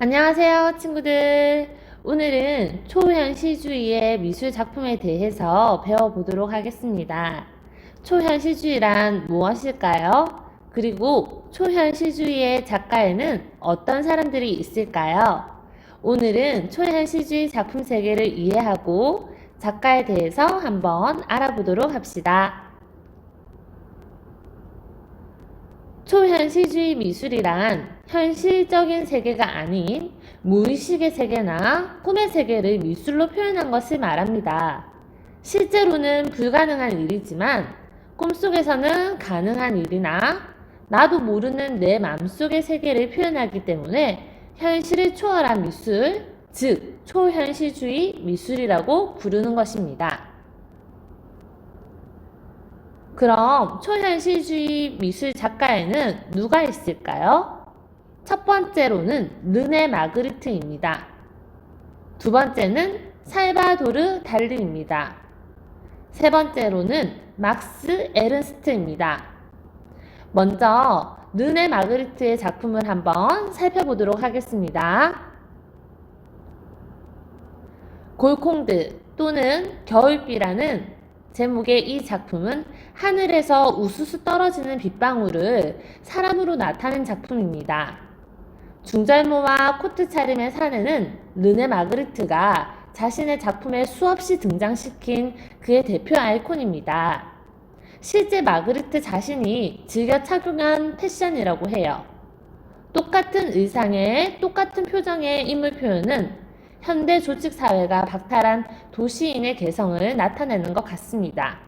안녕하세요, 친구들. 오늘은 초현실주의의 미술 작품에 대해서 배워보도록 하겠습니다. 초현실주의란 무엇일까요? 그리고 초현실주의의 작가에는 어떤 사람들이 있을까요? 오늘은 초현실주의 작품 세계를 이해하고 작가에 대해서 한번 알아보도록 합시다. 초현실주의 미술이란 현실적인 세계가 아닌 무의식의 세계나 꿈의 세계를 미술로 표현한 것을 말합니다. 실제로는 불가능한 일이지만 꿈속에서는 가능한 일이나 나도 모르는 내 마음속의 세계를 표현하기 때문에 현실을 초월한 미술, 즉 초현실주의 미술이라고 부르는 것입니다. 그럼 초현실주의 미술 작가에는 누가 있을까요? 첫 번째로는 르네 마그리트입니다. 두 번째는 살바도르 달리입니다. 세 번째로는 막스 에른스트입니다. 먼저 르네 마그리트의 작품을 한번 살펴보도록 하겠습니다. 골콩드 또는 겨울비라는 제목의 이 작품은 하늘에서 우수수 떨어지는 빗방울을 사람으로 나타낸 작품입니다. 중절모와 코트 차림의 사내는 르네 마그리트가 자신의 작품에 수없이 등장시킨 그의 대표 아이콘입니다. 실제 마그리트 자신이 즐겨 착용한 패션이라고 해요. 똑같은 의상에 똑같은 표정의 인물 표현은 현대 조직사회가 박탈한 도시인의 개성을 나타내는 것 같습니다.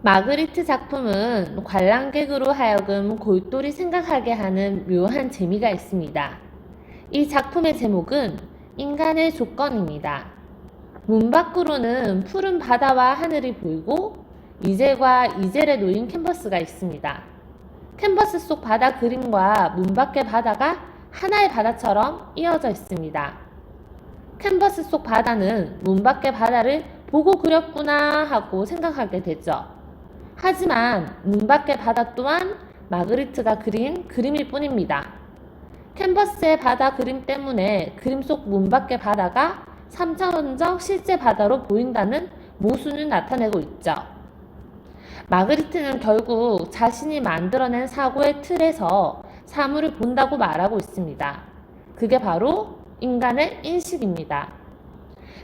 마그리트 작품은 관람객으로 하여금 골똘히 생각하게 하는 묘한 재미가 있습니다. 이 작품의 제목은 인간의 조건입니다. 문 밖으로는 푸른 바다와 하늘이 보이고 이젤과 이젤에 놓인 캔버스가 있습니다. 캔버스 속 바다 그림과 문 밖의 바다가 하나의 바다처럼 이어져 있습니다. 캔버스 속 바다는 문 밖의 바다를 보고 그렸구나 하고 생각하게 되죠. 하지만 문 밖의 바다 또한 마그리트가 그린 그림일 뿐입니다. 캔버스의 바다 그림 때문에 그림 속 문 밖의 바다가 3차원적 실제 바다로 보인다는 모순을 나타내고 있죠. 마그리트는 결국 자신이 만들어낸 사고의 틀에서 사물을 본다고 말하고 있습니다. 그게 바로 인간의 인식입니다.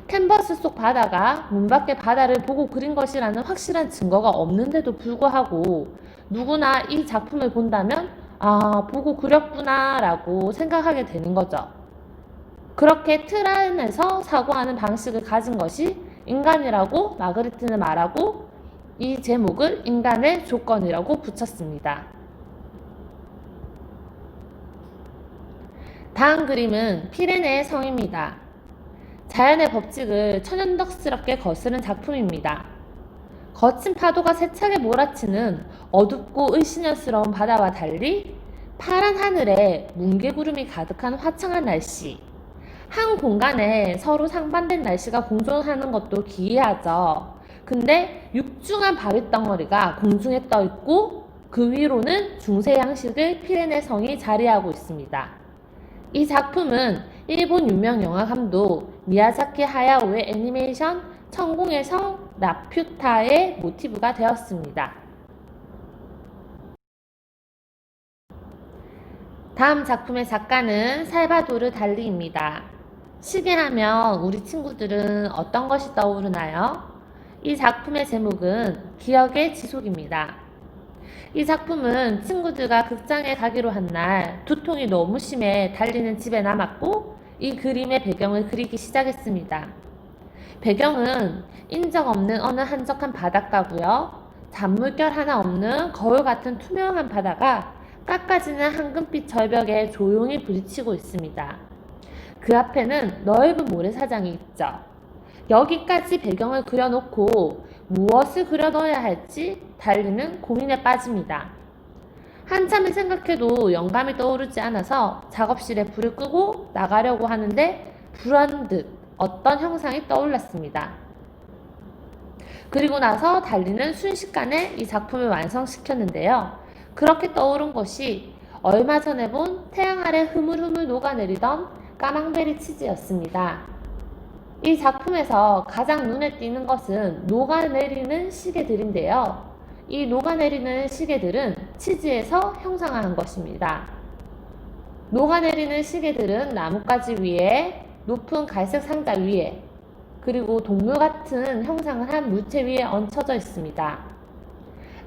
캔버스 속 바다가 문 밖의 바다를 보고 그린 것이라는 확실한 증거가 없는데도 불구하고 누구나 이 작품을 본다면 보고 그렸구나 라고 생각하게 되는 거죠. 그렇게 틀 안에서 사고하는 방식을 가진 것이 인간이라고 마그리트는 말하고 이 제목을 인간의 조건이라고 붙였습니다. 다음 그림은 피레네의 성입니다. 자연의 법칙을 천연덕스럽게 거스른 작품입니다. 거친 파도가 세차게 몰아치는 어둡고 을씨년스러운 바다와 달리 파란 하늘에 뭉게구름이 가득한 화창한 날씨, 한 공간에 서로 상반된 날씨가 공존하는 것도 기이하죠. 근데 육중한 바위덩어리가 공중에 떠있고 그 위로는 중세 양식의 피레네 성이 자리하고 있습니다. 이 작품은 일본 유명 영화 감독 미야자키 하야오의 애니메이션 천공의 성 라퓨타의 모티브가 되었습니다. 다음 작품의 작가는 살바도르 달리입니다. 시계하면 우리 친구들은 어떤 것이 떠오르나요? 이 작품의 제목은 기억의 지속입니다. 이 작품은 친구들과 극장에 가기로 한 날 두통이 너무 심해 달리는 집에 남았고 이 그림의 배경을 그리기 시작했습니다. 배경은 인적 없는 어느 한적한 바닷가고요. 잔물결 하나 없는 거울 같은 투명한 바다가 깎아지는 황금빛 절벽에 조용히 부딪히고 있습니다. 그 앞에는 넓은 모래사장이 있죠. 여기까지 배경을 그려놓고 무엇을 그려넣어야 할지 달리는 고민에 빠집니다. 한참을 생각해도 영감이 떠오르지 않아서 작업실에 불을 끄고 나가려고 하는데 불현듯 어떤 형상이 떠올랐습니다. 그리고 나서 달리는 순식간에 이 작품을 완성시켰는데요. 그렇게 떠오른 것이 얼마 전에 본 태양 아래 흐물흐물 녹아내리던 까망베리 치즈였습니다. 이 작품에서 가장 눈에 띄는 것은 녹아내리는 시계들인데요. 이 녹아내리는 시계들은 치즈에서 형상화한 것입니다. 녹아내리는 시계들은 나뭇가지 위에, 높은 갈색 상자 위에, 그리고 동물 같은 형상을 한 물체 위에 얹혀져 있습니다.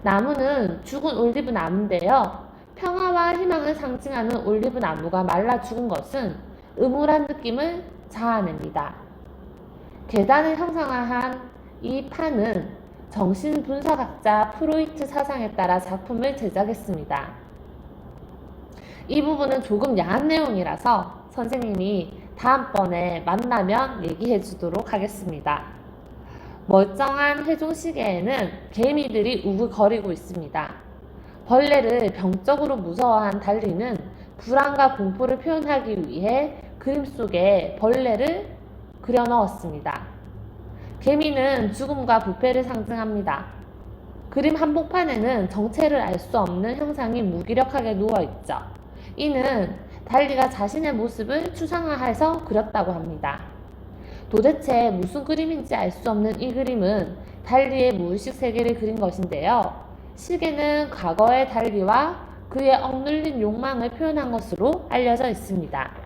나무는 죽은 올리브 나무인데요. 평화와 희망을 상징하는 올리브 나무가 말라 죽은 것은 음울한 느낌을 자아냅니다. 계단을 형상화한 이 판은 정신분석학자 프로이트 사상에 따라 작품을 제작했습니다. 이 부분은 조금 야한 내용이라서 선생님이 다음번에 만나면 얘기해 주도록 하겠습니다. 멀쩡한 회종시계에는 개미들이 우글거리고 있습니다. 벌레를 병적으로 무서워한 달리는 불안과 공포를 표현하기 위해 그림 속에 벌레를 그려 넣었습니다. 개미는 죽음과 부패를 상징합니다. 그림 한복판에는 정체를 알 수 없는 형상이 무기력하게 누워있죠. 이는 달리가 자신의 모습을 추상화해서 그렸다고 합니다. 도대체 무슨 그림인지 알 수 없는 이 그림은 달리의 무의식 세계를 그린 것인데요. 시계는 과거의 달리와 그의 억눌린 욕망을 표현한 것으로 알려져 있습니다.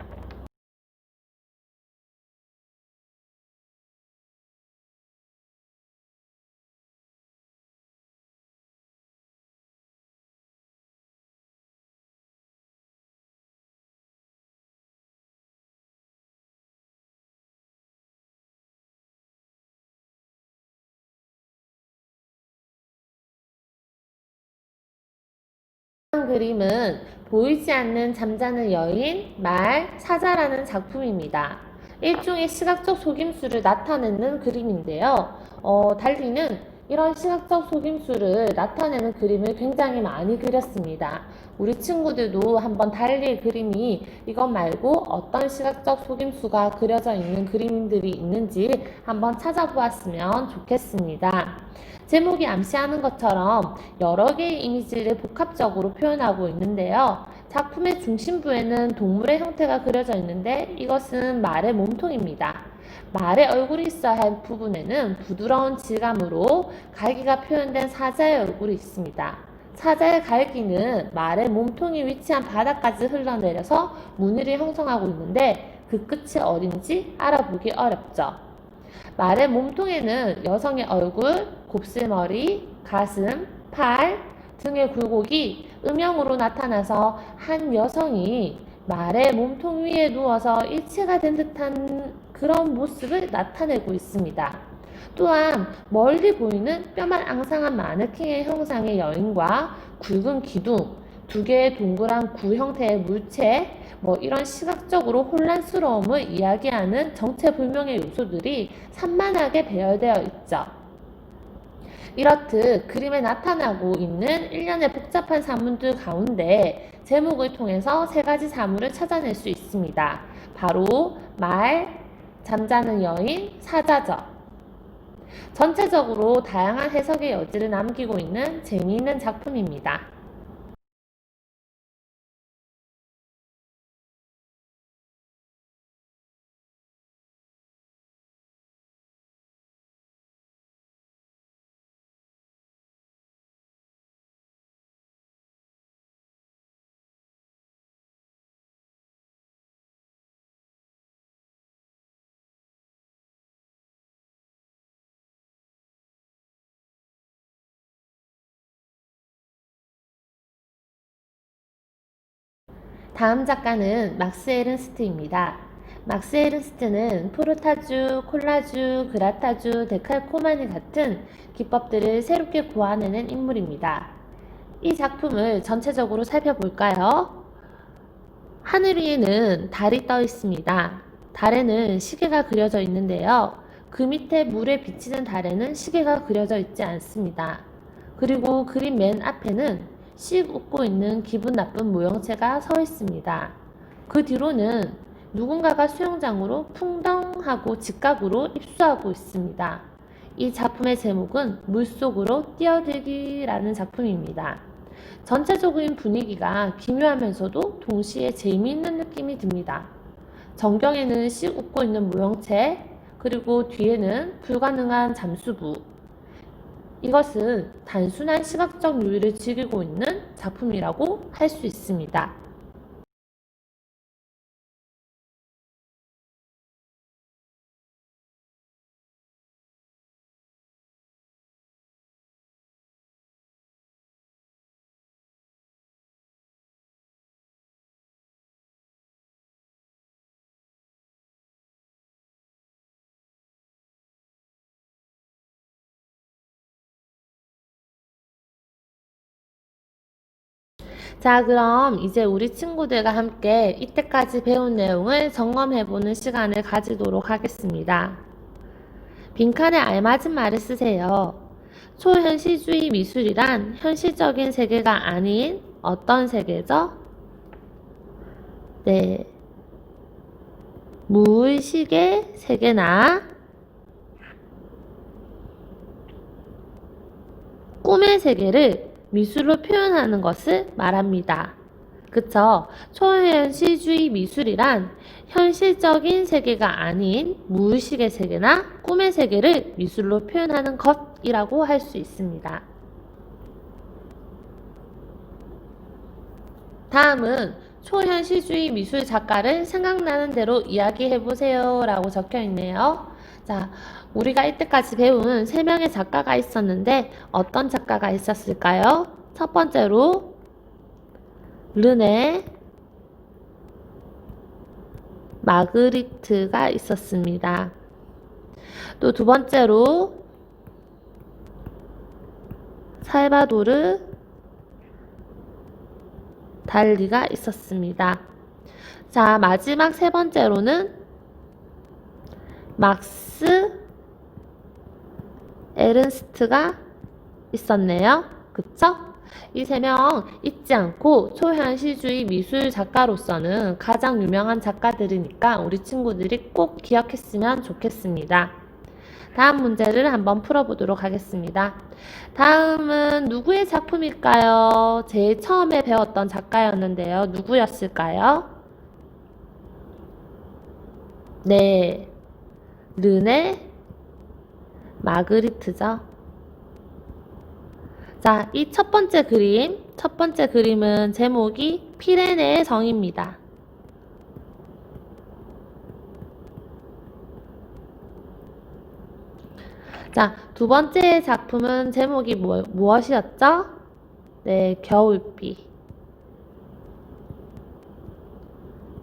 그림은 보이지 않는 잠자는 여인, 말, 사자라는 작품입니다. 일종의 시각적 속임수를 나타내는 그림인데요. 달리는 이런 시각적 속임수를 나타내는 그림을 굉장히 많이 그렸습니다. 우리 친구들도 한번 달리의 그림이 이것 말고 어떤 시각적 속임수가 그려져 있는 그림들이 있는지 한번 찾아보았으면 좋겠습니다. 제목이 암시하는 것처럼 여러 개의 이미지를 복합적으로 표현하고 있는데요. 작품의 중심부에는 동물의 형태가 그려져 있는데 이것은 말의 몸통입니다. 말의 얼굴이 있어야 할 부분에는 부드러운 질감으로 갈기가 표현된 사자의 얼굴이 있습니다. 사자의 갈기는 말의 몸통이 위치한 바닥까지 흘러내려서 무늬를 형성하고 있는데 그 끝이 어딘지 알아보기 어렵죠. 말의 몸통에는 여성의 얼굴, 곱슬머리, 가슴, 팔 등의 굴곡이 음영으로 나타나서 한 여성이 말의 몸통 위에 누워서 일체가 된 듯한 그런 모습을 나타내고 있습니다. 또한 멀리 보이는 뼈만 앙상한 마네킹의 형상의 여인과 굵은 기둥, 두 개의 동그란 구 형태의 물체, 이런 시각적으로 혼란스러움을 이야기하는 정체불명의 요소들이 산만하게 배열되어 있죠. 이렇듯 그림에 나타나고 있는 일련의 복잡한 사물들 가운데 제목을 통해서 세 가지 사물을 찾아낼 수 있습니다. 바로 말, 잠자는 여인, 사자죠. 전체적으로 다양한 해석의 여지를 남기고 있는 재미있는 작품입니다. 다음 작가는 막스 에른스트입니다. 막스 에른스트는 포르타주, 콜라주, 그라타주, 데칼코마니 같은 기법들을 새롭게 고안해낸 인물입니다. 이 작품을 전체적으로 살펴볼까요? 하늘 위에는 달이 떠 있습니다. 달에는 시계가 그려져 있는데요. 그 밑에 물에 비치는 달에는 시계가 그려져 있지 않습니다. 그리고 그림 맨 앞에는 씩 웃고 있는 기분 나쁜 모형체가 서 있습니다. 그 뒤로는 누군가가 수영장으로 풍덩하고 직각으로 입수하고 있습니다. 이 작품의 제목은 물속으로 뛰어들기라는 작품입니다. 전체적인 분위기가 기묘하면서도 동시에 재미있는 느낌이 듭니다. 전경에는 씩 웃고 있는 모형체, 그리고 뒤에는 불가능한 잠수부. 이것은 단순한 시각적 유희를 즐기고 있는 작품이라고 할 수 있습니다. 자, 그럼 이제 우리 친구들과 함께 이때까지 배운 내용을 점검해보는 시간을 가지도록 하겠습니다. 빈칸에 알맞은 말을 쓰세요. 초현실주의 미술이란 현실적인 세계가 아닌 어떤 세계죠? 네. 무의식의 세계나 꿈의 세계를 미술로 표현하는 것을 말합니다. 그쵸? 초현실주의 미술이란 현실적인 세계가 아닌 무의식의 세계나 꿈의 세계를 미술로 표현하는 것이라고 할 수 있습니다. 다음은 초현실주의 미술 작가를 생각나는 대로 이야기해보세요 라고 적혀 있네요. 자, 우리가 이때까지 배운 3명의 작가가 있었는데 어떤 작가가 있었을까요? 첫 번째로 르네, 마그리트가 있었습니다. 또 두 번째로 살바도르 달리가 있었습니다. 자, 마지막 세 번째로는 막스 에른스트가 있었네요. 그쵸? 이 3명 잊지 않고 초현실주의 미술 작가로서는 가장 유명한 작가들이니까 우리 친구들이 꼭 기억했으면 좋겠습니다. 다음 문제를 한번 풀어보도록 하겠습니다. 다음은 누구의 작품일까요? 제일 처음에 배웠던 작가였는데요. 누구였을까요? 네, 르네 마그리트죠. 자, 이 첫 번째 그림은 제목이 피레네의 성입니다. 자, 두 번째 작품은 제목이 무엇이었죠? 네, 겨울비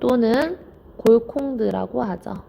또는 골콩드라고 하죠.